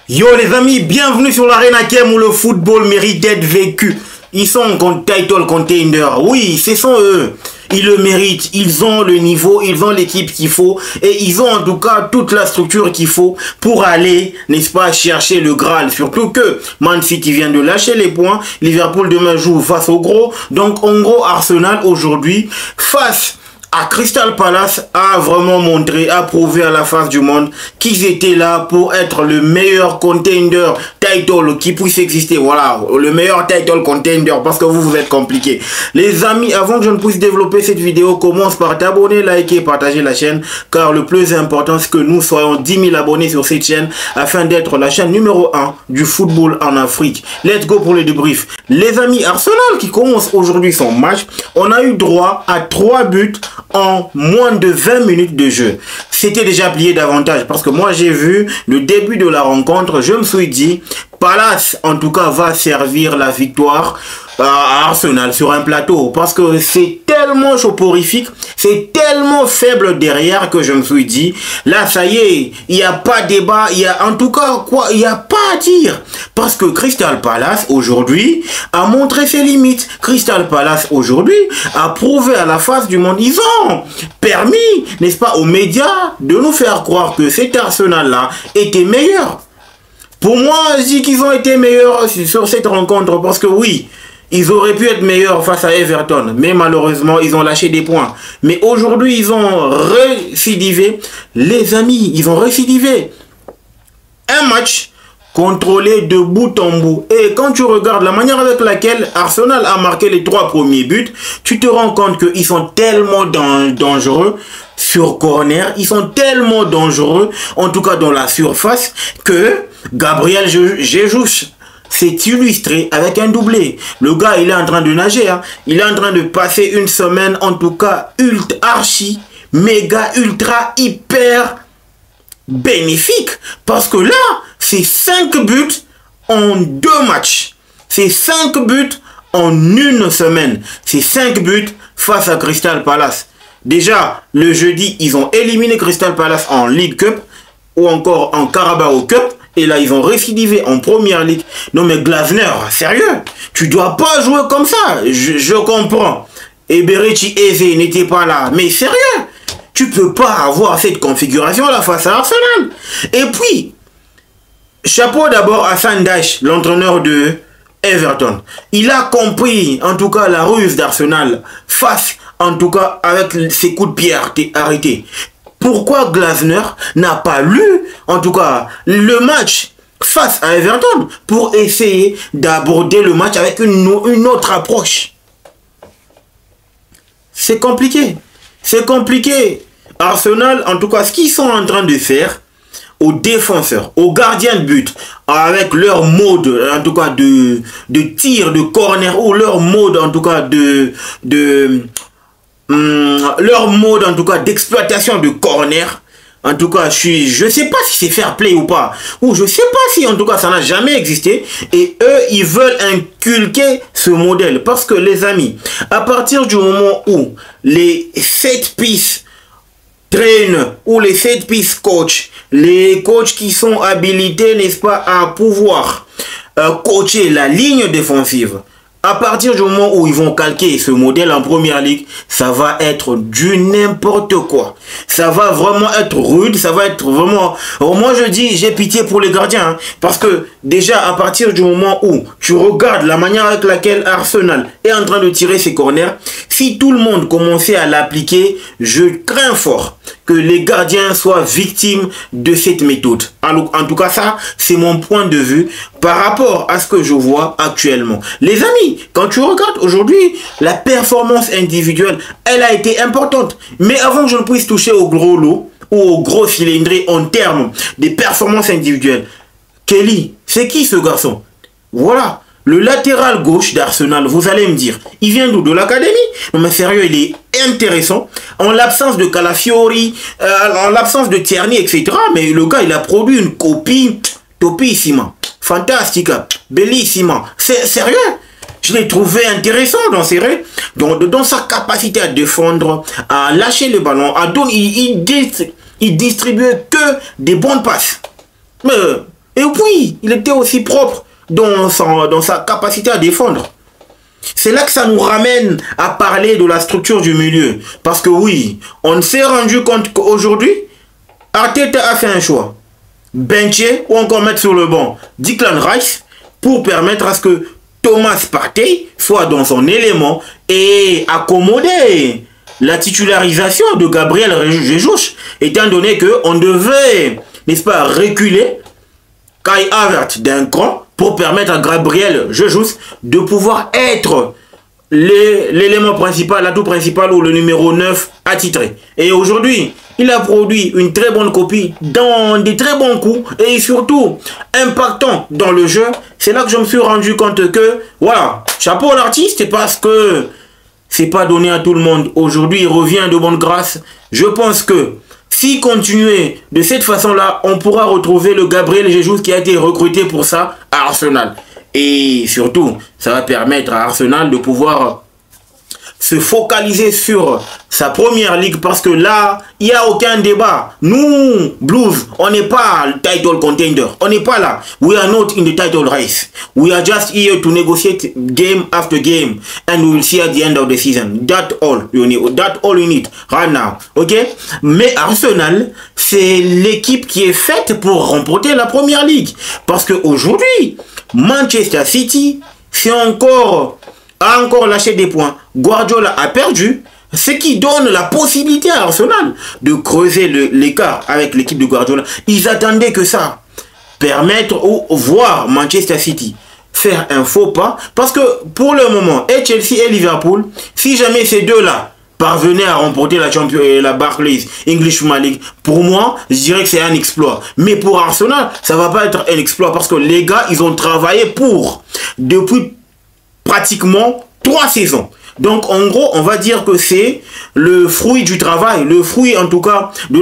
Yo les amis, bienvenue sur l'Arena Game où le football mérite d'être vécu. Ils sont title contender, oui, ce sont eux. Ils le méritent, ils ont le niveau, ils ont l'équipe qu'il faut et ils ont en tout cas toute la structure qu'il faut pour aller, n'est-ce pas, chercher le Graal. Surtout que Man City vient de lâcher les points, Liverpool demain joue face au gros. Donc en gros, Arsenal aujourd'hui face à Crystal Palace a vraiment montré, a prouvé à la face du monde qu'ils étaient là pour être le meilleur contender title qui puisse exister. Voilà, le meilleur title contender parce que vous êtes compliqués. Les amis, avant que je ne puisse développer cette vidéo, commence par t'abonner, liker, partager la chaîne car le plus important c'est que nous soyons 10 000 abonnés sur cette chaîne afin d'être la chaîne numéro 1 du football en Afrique. Let's go pour le débrief. Les amis, Arsenal qui commence aujourd'hui son match, on a eu droit à 3 buts en moins de 20 minutes de jeu. C'était déjà plié davantage parce que moi j'ai vu le début de la rencontre, je me suis dit Palace en tout cas va servir la victoire à Arsenal sur un plateau parce que c'est tellement soporifique, c'est tellement faible derrière que je me suis dit là ça y est, il n'y a pas de débat, il y a en tout cas quoi, il n'y a pas à dire parce que Crystal Palace aujourd'hui a montré ses limites. Crystal Palace aujourd'hui a prouvé à la face du monde, ils ont permis, n'est-ce pas, aux médias de nous faire croire que cet Arsenal là était meilleur. Pour moi, je dis qu'ils ont été meilleurs sur cette rencontre parce que oui, ils auraient pu être meilleurs face à Everton, mais malheureusement, ils ont lâché des points. Mais aujourd'hui, ils ont récidivé. Les amis, ils ont récidivé. Un match contrôlé de bout en bout. Et quand tu regardes la manière avec laquelle Arsenal a marqué les 3 premiers buts, tu te rends compte qu'ils sont tellement dangereux sur corner. Ils sont tellement dangereux, en tout cas dans la surface, que Gabriel Jesus s'est illustré avec un doublé. Le gars, il est en train de nager. Hein. Il est en train de passer une semaine, en tout cas, archi, méga, ultra, hyper bénéfique. Parce que là, c'est 5 buts en 2 matchs. C'est 5 buts en une semaine. C'est 5 buts face à Crystal Palace. Déjà, le jeudi, ils ont éliminé Crystal Palace en League Cup ou encore en Carabao Cup. Et là, ils ont récidivé en Première Ligue. Non mais Glasner, sérieux, tu dois pas jouer comme ça. Je comprends. Et Berechi Eze n'était pas là. Mais sérieux, tu peux pas avoir cette configuration là face à Arsenal. Et puis, chapeau d'abord à Sandash, l'entraîneur de Everton. Il a compris, en tout cas, la ruse d'Arsenal face, en tout cas, avec ses coups de pied arrêtés. Pourquoi Glasner n'a pas lu, en tout cas, le match face à Everton pour essayer d'aborder le match avec une autre approche? C'est compliqué. C'est compliqué. Arsenal, en tout cas, ce qu'ils sont en train de faire aux défenseurs, aux gardiens de but, avec leur mode, en tout cas, de tir, de corner, ou leur mode, en tout cas, leur mode en tout cas d'exploitation de corner, en tout cas je sais pas si c'est fair play ou pas, ou je sais pas si en tout cas ça n'a jamais existé, et eux ils veulent inculquer ce modèle parce que les amis, à partir du moment où les 7 pistes traînent ou les 7 pistes coach, les coachs qui sont habilités, n'est-ce pas, à pouvoir coacher la ligne défensive, à partir du moment où ils vont calquer ce modèle en Première Ligue, ça va être du n'importe quoi. Ça va vraiment être rude, ça va être vraiment... Moi je dis, j'ai pitié pour les gardiens. Hein, parce que déjà, à partir du moment où tu regardes la manière avec laquelle Arsenal est en train de tirer ses corners, si tout le monde commençait à l'appliquer, je crains fort que les gardiens soient victimes de cette méthode. En tout cas, ça, c'est mon point de vue par rapport à ce que je vois actuellement. Les amis, quand tu regardes aujourd'hui, la performance individuelle, elle a été importante. Mais avant que je ne puisse toucher au gros lot ou au gros cylindré en termes de performance individuelle, Kelly, c'est qui ce garçon? Voilà. Le latéral gauche d'Arsenal, vous allez me dire, il vient d'où? De l'académie? Non mais sérieux, il est intéressant. En l'absence de Calafiori, en l'absence de Tierney, etc. Mais le gars, il a produit une copie topissima, fantastique, bellissima. C'est sérieux. Je l'ai trouvé intéressant dans ses règles, dans sa capacité à défendre, à lâcher le ballon, à donner, il distribuait que des bonnes passes. Et puis oui, il était aussi propre dans sa capacité à défendre. C'est là que ça nous ramène à parler de la structure du milieu. Parce que oui, on s'est rendu compte qu'aujourd'hui, Arteta a fait un choix. Bencher ou encore mettre sur le banc Declan Rice pour permettre à ce que Thomas Partey soit dans son élément et accommoder la titularisation de Gabriel Jesus, étant donné qu'on devait, n'est-ce pas, reculer Kai Havertz d'un cran pour permettre à Gabriel Jesus de pouvoir être l'élément principal, l'atout principal ou le numéro 9 attitré. Et aujourd'hui, il a produit une très bonne copie dans des très bons coups et surtout impactant dans le jeu. C'est là que je me suis rendu compte que, voilà, chapeau à l'artiste, parce que c'est pas donné à tout le monde. Aujourd'hui, il revient de bonne grâce. Je pense que si continuer de cette façon-là, on pourra retrouver le Gabriel Jesus qui a été recruté pour ça à Arsenal. Et surtout, ça va permettre à Arsenal de pouvoir se focaliser sur sa première ligue, parce que là, il n'y a aucun débat. Nous, Blues, on n'est pas le title contender. On n'est pas là. We are not in the title race. We are just here to negotiate game after game. And we will see at the end of the season. That's all you need. That's all you need right now. Ok? Mais Arsenal, c'est l'équipe qui est faite pour remporter la première ligue. Parce qu'aujourd'hui, Manchester City, a encore lâché des points. Guardiola a perdu, ce qui donne la possibilité à Arsenal de creuser l'écart avec l'équipe de Guardiola. Ils attendaient que ça, permettre ou voir Manchester City faire un faux pas, parce que pour le moment, et Chelsea et Liverpool, si jamais ces deux-là parvenaient à remporter la Barclays English Premier League, pour moi, je dirais que c'est un exploit. Mais pour Arsenal, ça va pas être un exploit, parce que les gars, ils ont travaillé depuis pratiquement 3 saisons. Donc en gros, on va dire que c'est le fruit du travail, le fruit en tout cas de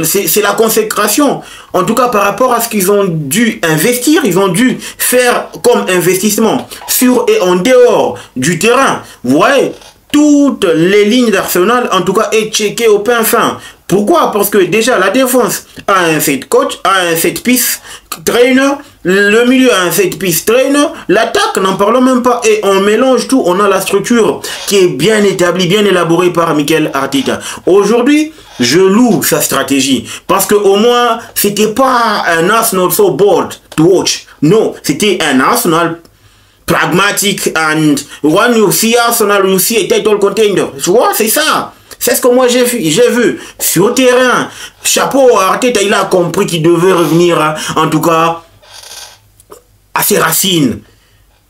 c'est la consécration. En tout cas par rapport à ce qu'ils ont dû investir, ils ont dû faire comme investissement sur et en dehors du terrain. Vous voyez, toutes les lignes d'Arsenal en tout cas est checkées au pain fin. Pourquoi? Parce que déjà la défense a un set coach, a un set piece trainer, le milieu a un set piece trainer, l'attaque n'en parlons même pas, et on mélange tout, on a la structure qui est bien établie, bien élaborée par Mikel Arteta. Aujourd'hui, je loue sa stratégie, parce que au moins c'était pas un Arsenal so bored to watch. Non, c'était un Arsenal pragmatique, and when you see Arsenal, you see a title contender. Tu vois, c'est ça. C'est ce que moi j'ai vu sur terrain. Chapeau à Arteta, il a compris qu'il devait revenir, en tout cas, à ses racines.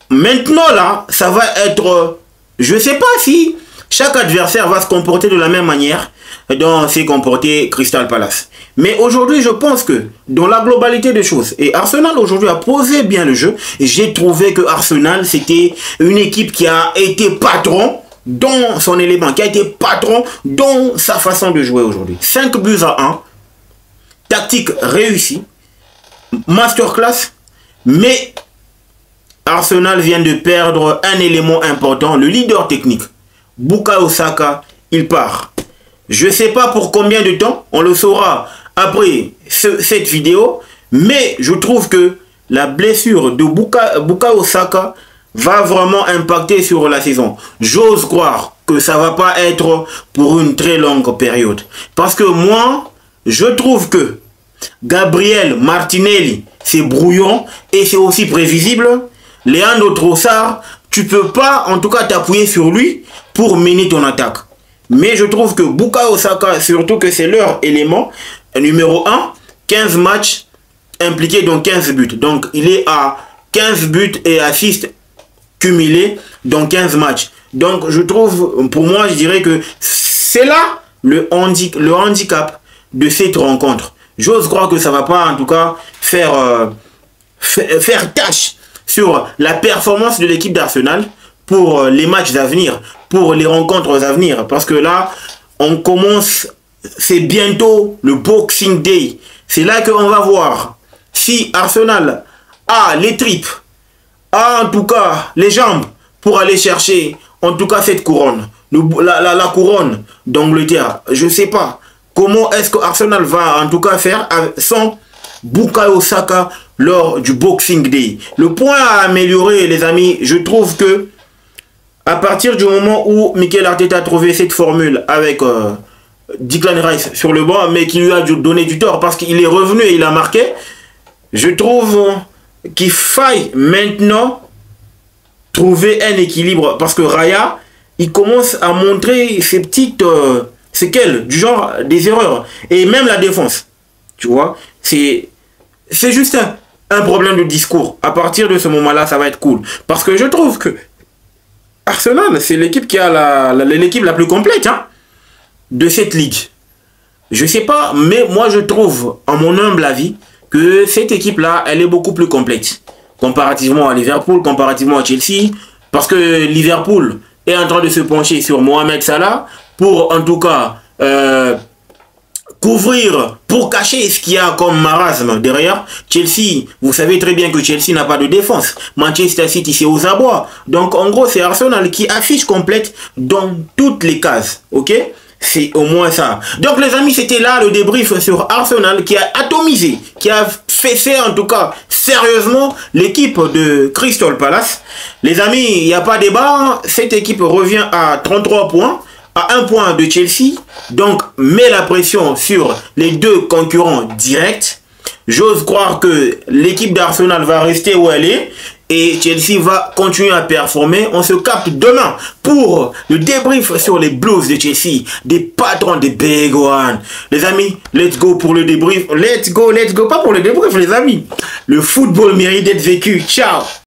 Maintenant là, ça va être, je sais pas si chaque adversaire va se comporter de la même manière dont s'est comporté Crystal Palace. Mais aujourd'hui, je pense que dans la globalité des choses, et Arsenal aujourd'hui a posé bien le jeu, et j'ai trouvé que Arsenal c'était une équipe qui a été patron dans son élément, qui a été patron dans sa façon de jouer aujourd'hui. 5-1, tactique réussie, masterclass, mais Arsenal vient de perdre un élément important, le leader technique. Bukayo Saka, il part. Je ne sais pas pour combien de temps, on le saura après cette vidéo, mais je trouve que la blessure de Bukayo Saka va vraiment impacter sur la saison. J'ose croire que ça va pas être pour une très longue période. Parce que moi, je trouve que Gabriel Martinelli, c'est brouillon et c'est aussi prévisible. Leandro Trossard, tu peux pas en tout cas t'appuyer sur lui pour mener ton attaque. Mais je trouve que Bukayo Saka, surtout que c'est leur élément, numéro 1, 15 matchs impliqués dans 15 buts. Donc il est à 15 buts et assists cumulés dans 15 matchs. Donc je trouve, pour moi, je dirais que c'est là le handicap de cette rencontre. J'ose croire que ça va pas en tout cas faire tâche sur la performance de l'équipe d'Arsenal pour les matchs à venir, pour les rencontres à venir. Parce que là, on commence, c'est bientôt le Boxing Day. C'est là qu'on va voir si Arsenal a les tripes, a en tout cas les jambes pour aller chercher en tout cas cette couronne, la couronne d'Angleterre. Je ne sais pas comment est-ce que Arsenal va en tout cas faire sans Bukayo Saka lors du Boxing Day. Le point à améliorer, les amis, je trouve que à partir du moment où Mikel Arteta a trouvé cette formule avec Declan Rice sur le banc, mais qui lui a donné du tort parce qu'il est revenu et il a marqué, je trouve qu'il faille maintenant trouver un équilibre parce que Raya, il commence à montrer ces petites séquelles du genre des erreurs et même la défense, tu vois, c'est juste un problème de discours. À partir de ce moment-là, ça va être cool parce que je trouve que Arsenal, c'est l'équipe qui a l'équipe la plus complète de cette ligue. Je sais pas, mais moi je trouve, en mon humble avis, que cette équipe-là, elle est beaucoup plus complète. Comparativement à Liverpool, comparativement à Chelsea. Parce que Liverpool est en train de se pencher sur Mohamed Salah pour, en tout cas, couvrir, pour cacher ce qu'il y a comme marasme derrière. Chelsea, vous savez très bien que Chelsea n'a pas de défense. Manchester City, c'est aux abois. Donc, en gros, c'est Arsenal qui affiche complète dans toutes les cases. Ok? C'est au moins ça. Donc, les amis, c'était là le débrief sur Arsenal qui a atomisé, qui a fessé, en tout cas, sérieusement, l'équipe de Crystal Palace. Les amis, il n'y a pas débat. Cette équipe revient à 33 points. À 1 point de Chelsea, donc met la pression sur les deux concurrents directs. J'ose croire que l'équipe d'Arsenal va rester où elle est et Chelsea va continuer à performer. On se capte demain pour le débrief sur les Blues de Chelsea, des patrons des Big One. Les amis, let's go pour le débrief. Let's go, pas pour le débrief les amis. Le football mérite d'être vécu. Ciao.